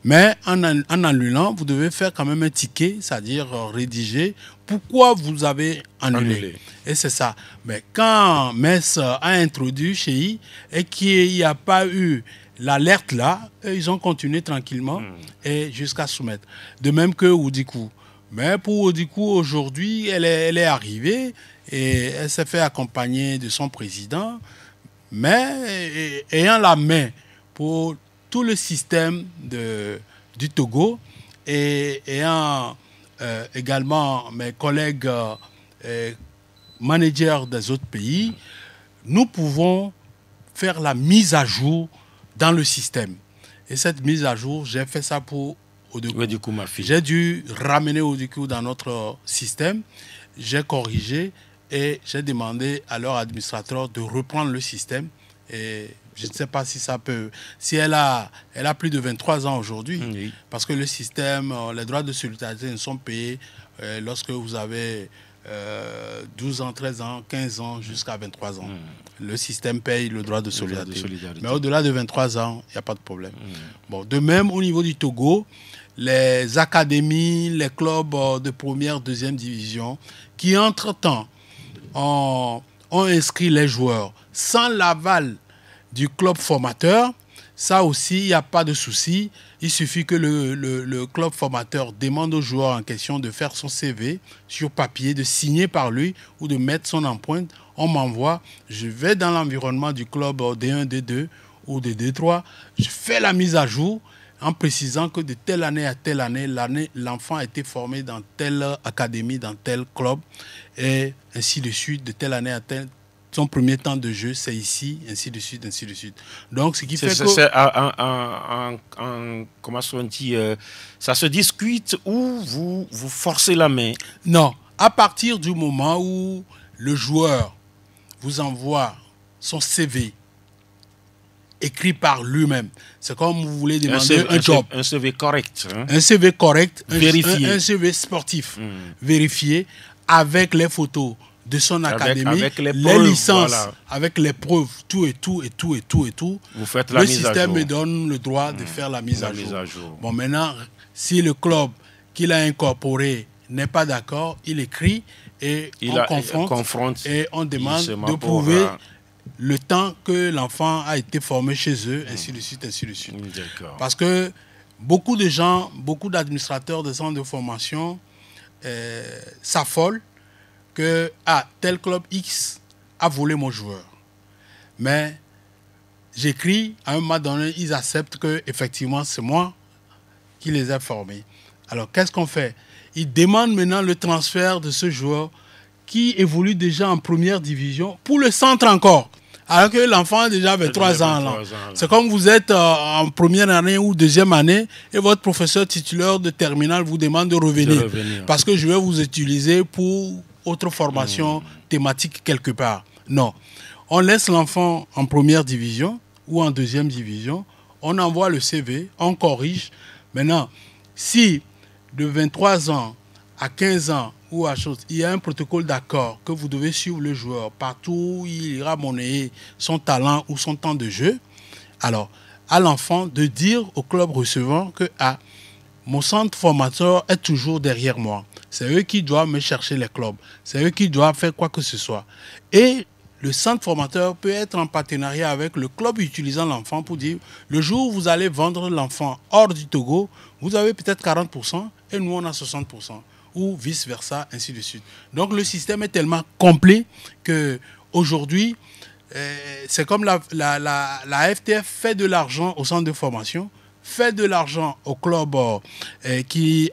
Mais en annulant, vous devez faire quand même un ticket, c'est-à-dire rédiger pourquoi vous avez annulé. Et c'est ça. Mais quand Metz a introduit Cheyi et qu'il n'y a pas eu l'alerte là, ils ont continué tranquillement et jusqu'à soumettre. De même que Oudikou. Mais pour Oudikou, aujourd'hui, elle est arrivée et elle s'est fait accompagner de son président, mais ayant la main pour tout le système du Togo et ayant également mes collègues managers des autres pays, nous pouvons faire la mise à jour dans le système. Et cette mise à jour, j'ai fait ça pour Oudikou. J'ai dû ramener Oudikou dans notre système. J'ai corrigé et j'ai demandé à leur administrateur de reprendre le système. Et je ne sais pas si ça peut... Si elle a plus de 23 ans aujourd'hui, parce que le système, les droits de solidarité ne sont payés lorsque vous avez 12 ans, 13 ans, 15 ans, jusqu'à 23 ans. Le système paye le droit de solidarité. Mais au-delà de 23 ans, il n'y a pas de problème. Bon, de même, au niveau du Togo, les académies, les clubs de première, deuxième division, qui entre-temps ont inscrit les joueurs sans l'aval du club formateur, ça aussi, il n'y a pas de souci. Il suffit que le club formateur demande au joueur en question de faire son CV sur papier, de signer par lui ou de mettre son empreinte. On m'envoie, je vais dans l'environnement du club D1, D2 ou de D3, je fais la mise à jour en précisant que de telle année à telle année, l'enfant a été formé dans telle académie, dans tel club, et ainsi de suite, de telle année à telle. Son premier temps de jeu, c'est ici, ainsi de suite, ainsi de suite. Donc, ce qui fait que... comment on dit, ça se discute ou vous forcez la main? Non. À partir du moment où le joueur vous envoie son CV écrit par lui-même. C'est comme vous voulez demander un job. Un CV correct. Hein? Un CV correct, vérifié. Un CV sportif, vérifié, avec les photos de son académie, avec les licences, voilà. Avec les preuves, tout. Vous faites la mise à jour. Le système me donne le droit de faire la mise à jour. Bon, maintenant, si le club qu'il a incorporé n'est pas d'accord, il écrit et on confronte et on demande de prouver le temps que l'enfant a été formé chez eux, ainsi de suite. Parce que beaucoup de gens, beaucoup d'administrateurs de centres de formation s'affolent que tel club X a volé mon joueur. Mais j'écris, à un moment donné, ils acceptent que effectivement c'est moi qui les ai formés. Alors qu'est-ce qu'on fait? Ils demandent maintenant le transfert de ce joueur qui évolue déjà en première division pour le centre encore. Alors que l'enfant a déjà 23 ans. Là. C'est comme vous êtes en première année ou deuxième année et votre professeur titulaire de terminale vous demande de revenir. Parce que je vais vous utiliser pour autre formation thématique quelque part. Non. On laisse l'enfant en première division ou en deuxième division. On envoie le CV, on corrige. Maintenant, si de 23 ans à 15 ans ou à chose, il y a un protocole d'accord que vous devez suivre le joueur partout où il ira monnayer son talent ou son temps de jeu. Alors, à l'enfant de dire au club recevant que mon centre formateur est toujours derrière moi. C'est eux qui doivent me chercher les clubs. C'est eux qui doivent faire quoi que ce soit. Et le centre formateur peut être en partenariat avec le club utilisant l'enfant pour dire le jour où vous allez vendre l'enfant hors du Togo, vous avez peut-être 40% et nous on a 60%. Ou vice-versa, ainsi de suite. Donc le système est tellement complet qu'aujourd'hui, c'est comme la FTF fait de l'argent au centre de formation, fait de l'argent aux clubs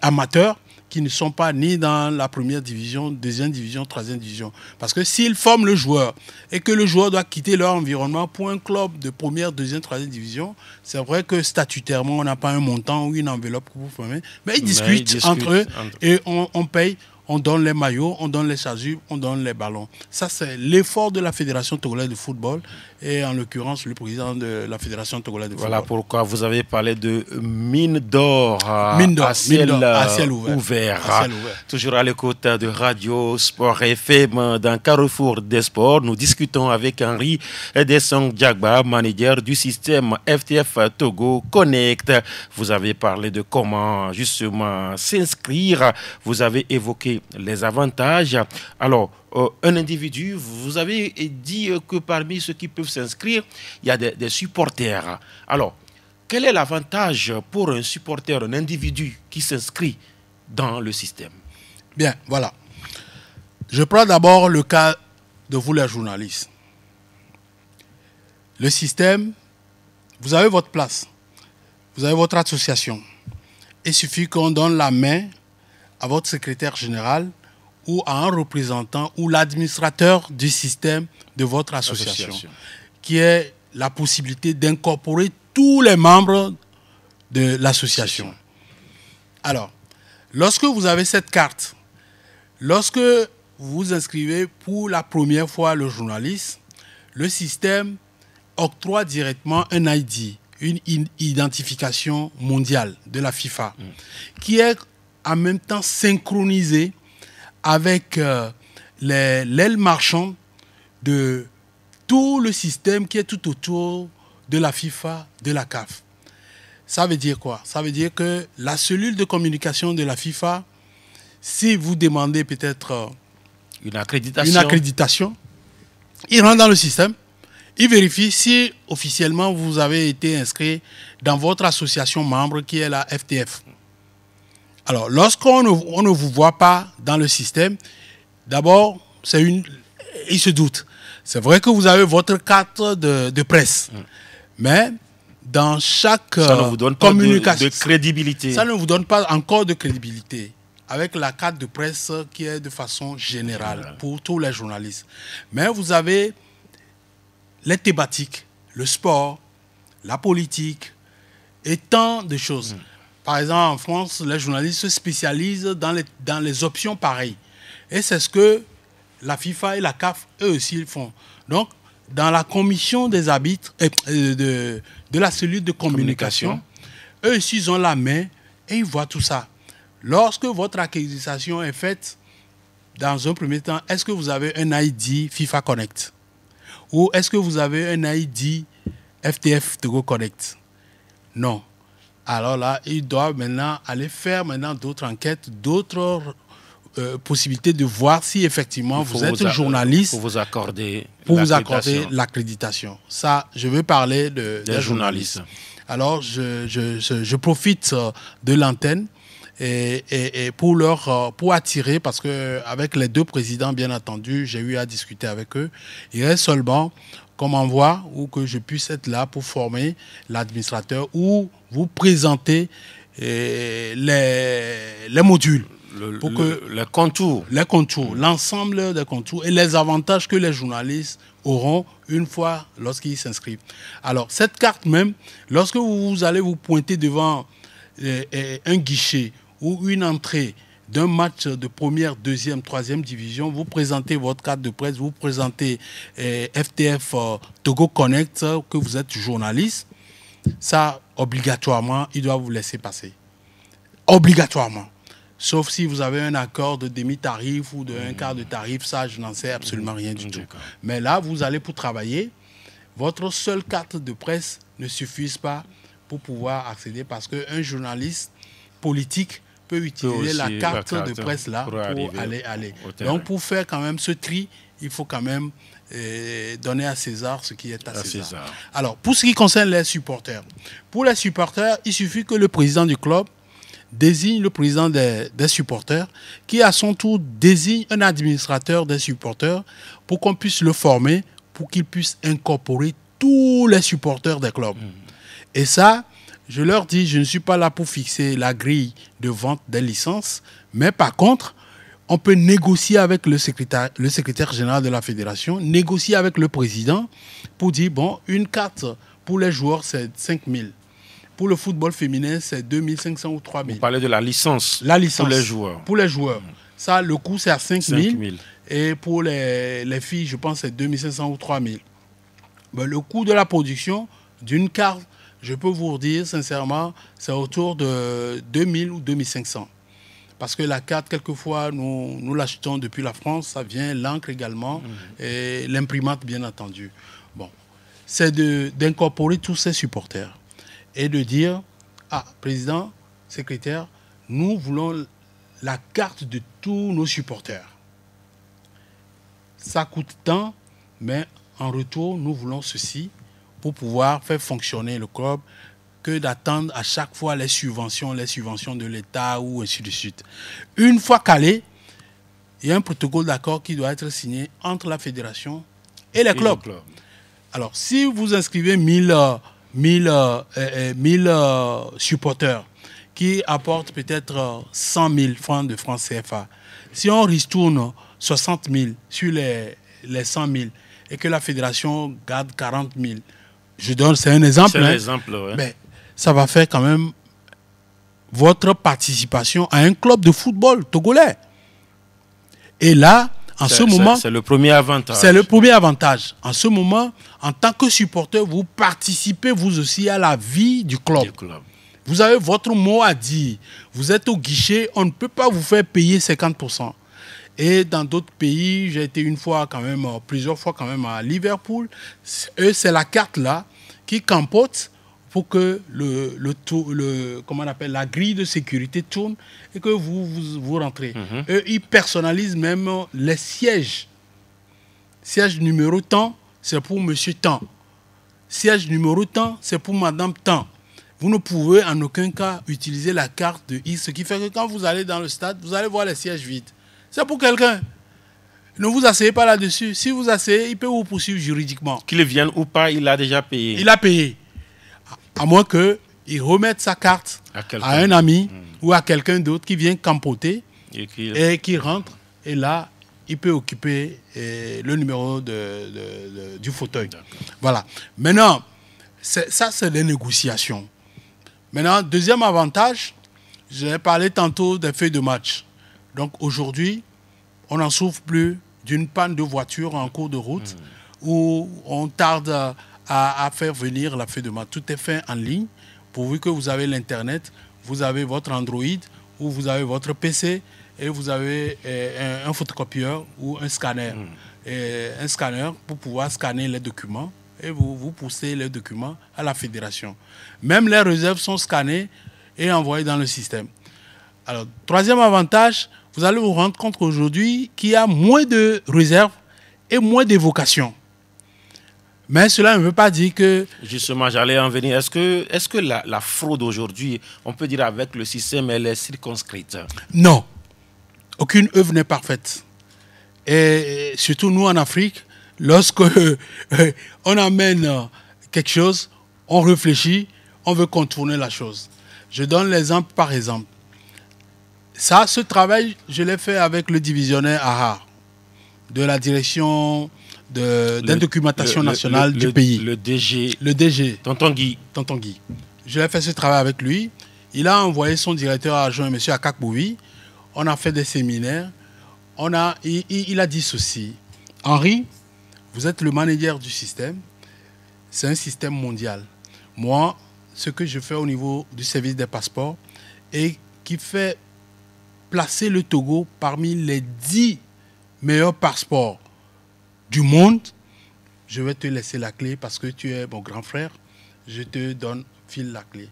amateurs, qui ne sont pas ni dans la première division, deuxième division, troisième division. Parce que s'ils forment le joueur et que le joueur doit quitter leur environnement pour un club de première, deuxième, troisième division, c'est vrai que statutairement, on n'a pas un montant ou une enveloppe pour vous former, mais ils discutent entre eux et on paye. On donne les maillots, on donne les chasubles, on donne les ballons. Ça, c'est l'effort de la Fédération togolaise de football et en l'occurrence, le président de la Fédération togolaise de football. Voilà pourquoi vous avez parlé de mine d'or à ciel ouvert. Toujours à l'écoute de Radio Sport FM dans Carrefour des Sports. Nous discutons avec Henri Dessong Diagba, manager du système FTF Togo Connect. Vous avez parlé de comment justement s'inscrire. Vous avez évoqué les avantages. Alors, un individu, vous avez dit que parmi ceux qui peuvent s'inscrire, il y a des supporters. Alors, quel est l'avantage pour un supporter, un individu qui s'inscrit dans le système? Bien, voilà. Je prends d'abord le cas de vous les journalistes. Le système, vous avez votre place, vous avez votre association. Il suffit qu'on donne la main à votre secrétaire général ou à un représentant ou l'administrateur du système de votre association, qui est la possibilité d'incorporer tous les membres de l'association. Alors, lorsque vous avez cette carte, lorsque vous vous inscrivez pour la première fois le journaliste, le système octroie directement un ID, une identification mondiale de la FIFA, qui est en même temps synchronisé avec l'aile marchande de tout le système qui est tout autour de la FIFA, de la CAF. Ça veut dire quoi? Ça veut dire que la cellule de communication de la FIFA, si vous demandez peut-être une accréditation, il rentre dans le système, il vérifie si officiellement vous avez été inscrit dans votre association membre qui est la FTF. Alors, lorsqu'on ne vous voit pas dans le système, d'abord, il se doute. C'est vrai que vous avez votre carte de presse, mais dans chaque ça ne vous donne pas de crédibilité. Ça ne vous donne pas encore de crédibilité avec la carte de presse qui est de façon générale pour tous les journalistes. Mais vous avez les thématiques, le sport, la politique et tant de choses. Par exemple, en France, les journalistes se spécialisent dans les options pareilles. Et c'est ce que la FIFA et la CAF, eux aussi, font. Donc, dans la commission des arbitres de la cellule de communication, eux aussi, ils ont la main et ils voient tout ça. Lorsque votre acquisition est faite, dans un premier temps, est-ce que vous avez un ID FIFA Connect? Ou est-ce que vous avez un ID FTF Togo Connect? Non. Alors là, ils doivent maintenant aller faire d'autres enquêtes, d'autres possibilités de voir si effectivement vous êtes journaliste pour vous accorder l'accréditation. Ça, je veux parler des journalistes. Alors, je profite de l'antenne et pour attirer, parce qu'avec les deux présidents, bien entendu, j'ai eu à discuter avec eux. Il reste seulement qu'on m'envoie ou que je puisse être là pour former l'administrateur ou vous présenter les modules. Les contours. Les contours, l'ensemble des contours et les avantages que les journalistes auront une fois lorsqu'ils s'inscrivent. Alors, cette carte même, lorsque vous allez vous pointer devant un guichet ou une entrée d'un match de première, deuxième, troisième division, vous présentez votre carte de presse, vous présentez FTF Togo Connect, que vous êtes journaliste, ça, obligatoirement, il doit vous laisser passer. Obligatoirement. Sauf si vous avez un accord de demi-tarif ou d'un quart de tarif, ça, je n'en sais absolument rien du tout. Mais là, vous allez pour travailler. Votre seule carte de presse ne suffit pas pour pouvoir accéder parce qu'un journaliste politique peut utiliser la carte de presse là pour aller. Donc, pour faire quand même ce tri, il faut quand même donner à César ce qui est à César. Alors, pour ce qui concerne les supporters, pour les supporters, il suffit que le président du club désigne le président des supporters qui, à son tour, désigne un administrateur des supporters pour qu'on puisse le former, pour qu'il puisse incorporer tous les supporters des clubs. Et ça, je leur dis, je ne suis pas là pour fixer la grille de vente des licences, mais par contre, on peut négocier avec le secrétaire général de la fédération, négocier avec le président pour dire, bon, une carte pour les joueurs, c'est 5 000. Pour le football féminin, c'est 2 500 ou 3 000. Vous parlez de la licence. La licence. Pour les joueurs. Pour les joueurs. Ça, le coût, c'est à 5 000. Et pour les filles, je pense que c'est 2 500 ou 3 000. Mais le coût de la production d'une carte, je peux vous dire sincèrement, c'est autour de 2 000 ou 2 500. Parce que la carte, quelquefois, nous l'achetons depuis la France, ça vient, l'encre également, et l'imprimante, bien entendu. Bon, c'est d'incorporer tous ces supporters et de dire, ah, président, secrétaire, nous voulons la carte de tous nos supporters. Ça coûte tant, mais en retour, nous voulons ceci pour pouvoir faire fonctionner le club que d'attendre à chaque fois les subventions de l'État ou ainsi de suite. Une fois calé, il y a un protocole d'accord qui doit être signé entre la fédération et les clubs. Alors, si vous inscrivez 1000 supporters qui apportent peut-être 100 000 francs de francs CFA, si on ristourne 60 000 sur les 100 000 et que la fédération garde 40 000, c'est un exemple. C'est un exemple, ouais. Mais ça va faire quand même votre participation à un club de football togolais. Et là, en ce moment... C'est le premier avantage. C'est le premier avantage. En ce moment, en tant que supporter, vous participez vous aussi à la vie du club. Vous avez votre mot à dire. Vous êtes au guichet, on ne peut pas vous faire payer 50%. Et dans d'autres pays, j'ai été plusieurs fois quand même à Liverpool. Eux, c'est la carte là qui campote pour que la grille de sécurité tourne et que vous rentrez. Eux, ils personnalisent même les sièges. Siège numéro tant, c'est pour monsieur tant. Siège numéro tant, c'est pour madame tant. Vous ne pouvez en aucun cas utiliser la carte de X, ce qui fait que quand vous allez dans le stade, vous allez voir les sièges vides. C'est pour quelqu'un. Ne vous asseyez pas là-dessus. Si vous asseyez, il peut vous poursuivre juridiquement. Qu'il vienne ou pas, il a déjà payé. Il a payé. À moins qu'il remette sa carte à un ami ou à quelqu'un d'autre qui vient campoter et qui rentre. Et là, il peut occuper le numéro du fauteuil. Voilà. Maintenant, ça, c'est des négociations. Maintenant, deuxième avantage, j'ai parlé tantôt des feuilles de match. Donc aujourd'hui, on n'en souffre plus d'une panne de voiture en cours de route où on tarde à faire venir la feuille de match. Tout est fait en ligne, pourvu que vous avez l'Internet, vous avez votre Android ou vous avez votre PC et vous avez un photocopieur ou un scanner. Un scanner pour pouvoir scanner les documents et vous poussez les documents à la fédération. Même les réserves sont scannées et envoyées dans le système. Alors, troisième avantage, vous allez vous rendre compte aujourd'hui qu'il y a moins de réserves et moins d'évocations. Mais cela ne veut pas dire que... Justement, j'allais en venir. Est-ce que la fraude aujourd'hui, on peut dire avec le système, elle est circonscrite? Non. Aucune œuvre n'est parfaite. Et surtout nous en Afrique, lorsque on amène quelque chose, on réfléchit, on veut contourner la chose. Je donne l'exemple par exemple. Ça, ce travail, je l'ai fait avec le divisionnaire AHA, de la direction d'une documentation nationale du pays. Le DG. Le DG. Tonton Guy. Tonton Guy. Je l'ai fait ce travail avec lui. Il a envoyé son directeur adjoint, M. Akakbouvi. On a fait des séminaires. Il a dit ceci. Henri, vous êtes le manager du système. C'est un système mondial. Moi, ce que je fais au niveau du service des passeports et qui fait placer le Togo parmi les 10 meilleurs passeports du monde, je vais te laisser la clé parce que tu es mon grand frère. Je te file la clé.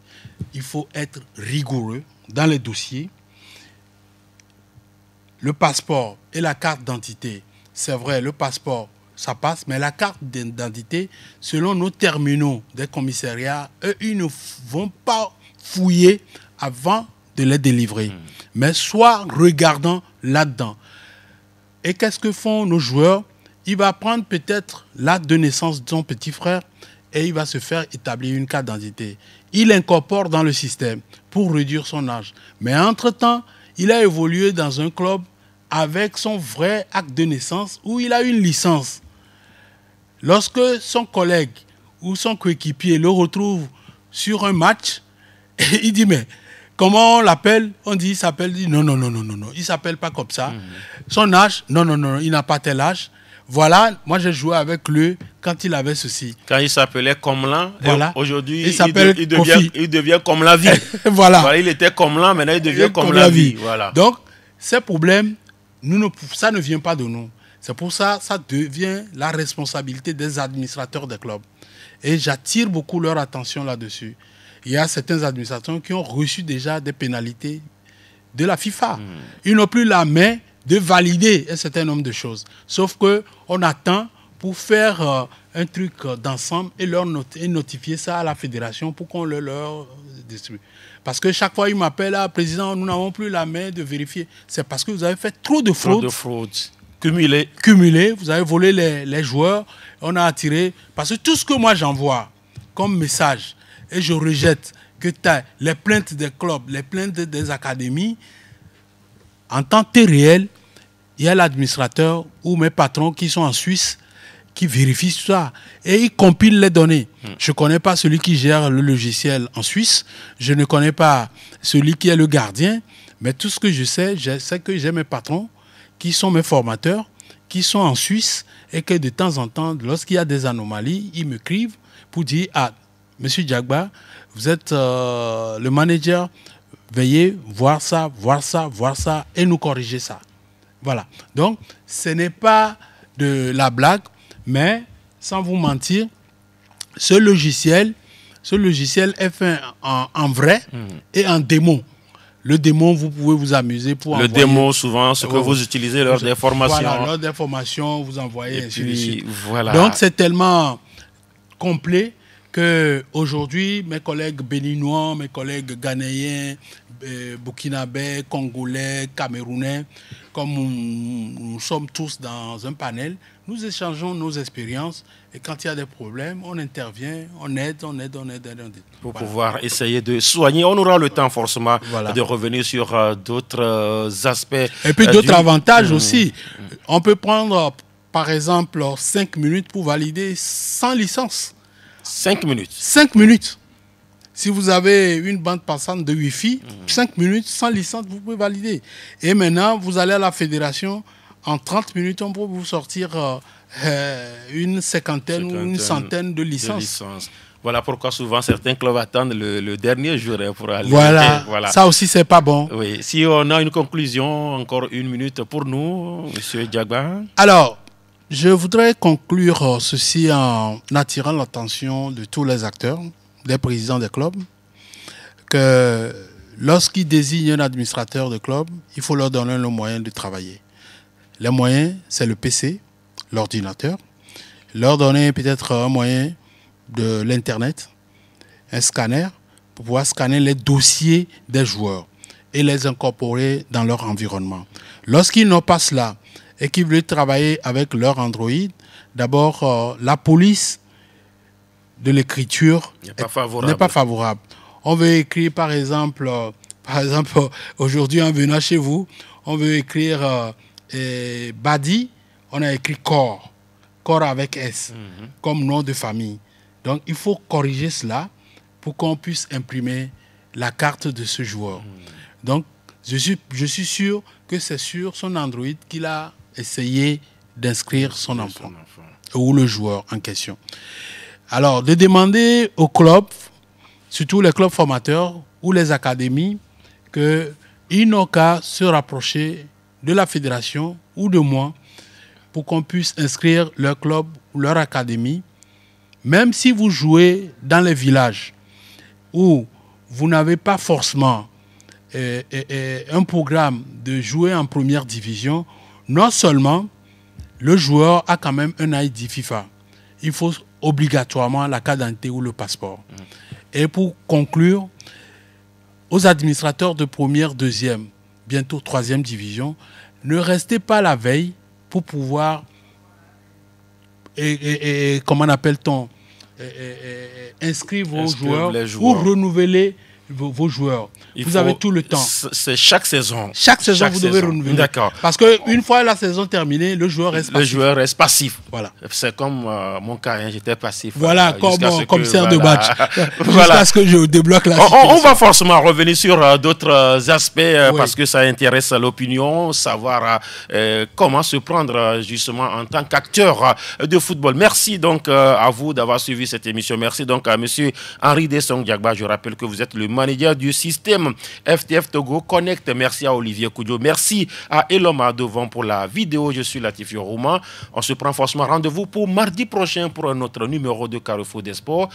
Il faut être rigoureux dans les dossiers. Le passeport et la carte d'identité, c'est vrai, le passeport, ça passe, mais la carte d'identité, selon nos terminaux des commissariats, eux, ils ne vont pas fouiller avant de les délivrer, mais soit regardant là-dedans. Et qu'est-ce que font nos joueurs? Il va prendre peut-être l'acte de naissance de son petit frère et il va se faire établir une carte d'identité. Il l'incorpore dans le système pour réduire son âge. Mais entre-temps, il a évolué dans un club avec son vrai acte de naissance où il a une licence. Lorsque son collègue ou son coéquipier le retrouve sur un match, il dit mais comment on l'appelle? On dit il s'appelle, il dit non, il ne s'appelle pas comme ça. Son âge, non, il n'a pas tel âge. Voilà, moi j'ai joué avec lui quand il avait ceci. Quand il s'appelait Comlan, voilà. Aujourd'hui il devient comme la vie. Voilà. Il était Comlan, maintenant il devient comme la vie. Voilà. Donc, ces problèmes, ça ne vient pas de nous. C'est pour ça que ça devient la responsabilité des administrateurs des clubs. Et j'attire beaucoup leur attention là-dessus. Il y a certains administrateurs qui ont reçu déjà des pénalités de la FIFA. Ils n'ont plus la main de valider un certain nombre de choses. Sauf qu'on attend pour faire un truc d'ensemble et notifier ça à la fédération pour qu'on leur distribue. Parce que chaque fois, ils m'appellent, président, nous n'avons plus la main de vérifier. C'est parce que vous avez fait trop de fraude. Trop de fraude. Cumulé, vous avez volé les joueurs, on a attiré. Parce que tout ce que moi j'envoie comme message, et je rejette que les plaintes des clubs, les plaintes des académies, en temps réel, il y a l'administrateur ou mes patrons qui sont en Suisse qui vérifient ça et ils compilent les données. Je ne connais pas celui qui gère le logiciel en Suisse, je ne connais pas celui qui est le gardien, mais tout ce que je sais que j'ai mes patrons qui sont mes formateurs, qui sont en Suisse et que de temps en temps, lorsqu'il y a des anomalies, ils m'écrivent pour dire « Ah, Monsieur Diagba, vous êtes le manager, veuillez voir ça et nous corriger ça. » Voilà. Donc, ce n'est pas de la blague, mais sans vous mentir, ce logiciel est fait en vrai et en démo. Le démo, vous pouvez vous amuser pour envoyer. Le démo, souvent, ce que vous utilisez lors des formations. Voilà, lors des formations, vous envoyez ainsi de suite. Voilà. Donc, c'est tellement complet qu'aujourd'hui, mes collègues béninois, mes collègues ghanéens, burkinabés, congolais, camerounais, comme nous sommes tous dans un panel, nous échangeons nos expériences et quand il y a des problèmes, on intervient, on aide. Pour pouvoir essayer de soigner. On aura le temps forcément de revenir sur d'autres aspects. Et puis d'autres avantages aussi. On peut prendre, par exemple, 5 minutes pour valider sans licence. 5 minutes. 5 minutes. Si vous avez une bande passante de Wi-Fi, 5 minutes sans licence, vous pouvez valider. Et maintenant, vous allez à la fédération en 30 minutes, on peut vous sortir une cinquantaine ou une centaine de licences. Voilà pourquoi souvent certains clubs attendent le dernier jour pour aller. Voilà, ça aussi, c'est pas bon. Oui. Si on a une conclusion, encore une minute pour nous, M. Diagba. Alors, je voudrais conclure ceci en attirant l'attention de tous les acteurs, des présidents des clubs, que lorsqu'ils désignent un administrateur de club, il faut leur donner le moyen de travailler. Les moyens, c'est le PC, l'ordinateur. Leur donner peut-être un moyen de l'Internet, un scanner, pour pouvoir scanner les dossiers des joueurs et les incorporer dans leur environnement. Lorsqu'ils n'ont pas cela et qu'ils veulent travailler avec leur Android, d'abord, la police de l'écriture n'est pas favorable. On veut écrire, par exemple aujourd'hui, en venant chez vous, on veut écrire Badi, on a écrit Corps avec S, comme nom de famille. Donc, il faut corriger cela pour qu'on puisse imprimer la carte de ce joueur. Donc, je suis sûr que c'est sur son Android qu'il a essayé d'inscrire son enfant ou le joueur en question. Alors, de demander aux clubs, surtout les clubs formateurs ou les académies, qu'ils n'ont qu'à se rapprocher de la fédération ou de moi pour qu'on puisse inscrire leur club ou leur académie. Même si vous jouez dans les villages où vous n'avez pas forcément un programme de jouer en première division, non seulement le joueur a quand même un ID FIFA, il faut obligatoirement la carte d'identité ou le passeport. Et pour conclure, aux administrateurs de première, deuxième, bientôt troisième division, ne restez pas la veille pour pouvoir, comment appelle-t-on, inscrire vos joueurs ou renouveler vos joueurs. Vous avez tout le temps. C'est chaque saison. Chaque saison, vous devez renouveler. D'accord. Parce qu'une fois la saison terminée, le joueur reste passif. Le joueur reste passif. Voilà. C'est comme mon cas, hein, j'étais passif. Voilà, comme commissaire de match. Jusqu'à ce que je débloque la situation. On va forcément revenir sur d'autres aspects parce que ça intéresse l'opinion, savoir comment se prendre justement en tant qu'acteur de football. Merci donc à vous d'avoir suivi cette émission. Merci donc à M. Henri Dessong Diagba. Je rappelle que vous êtes le manager du système FTF Togo Connect. Merci à Olivier Koudio. Merci à Eloma Devant pour la vidéo. Je suis Latif Rouman. On se prend forcément rendez-vous pour mardi prochain pour un autre numéro de Carrefour des Sports.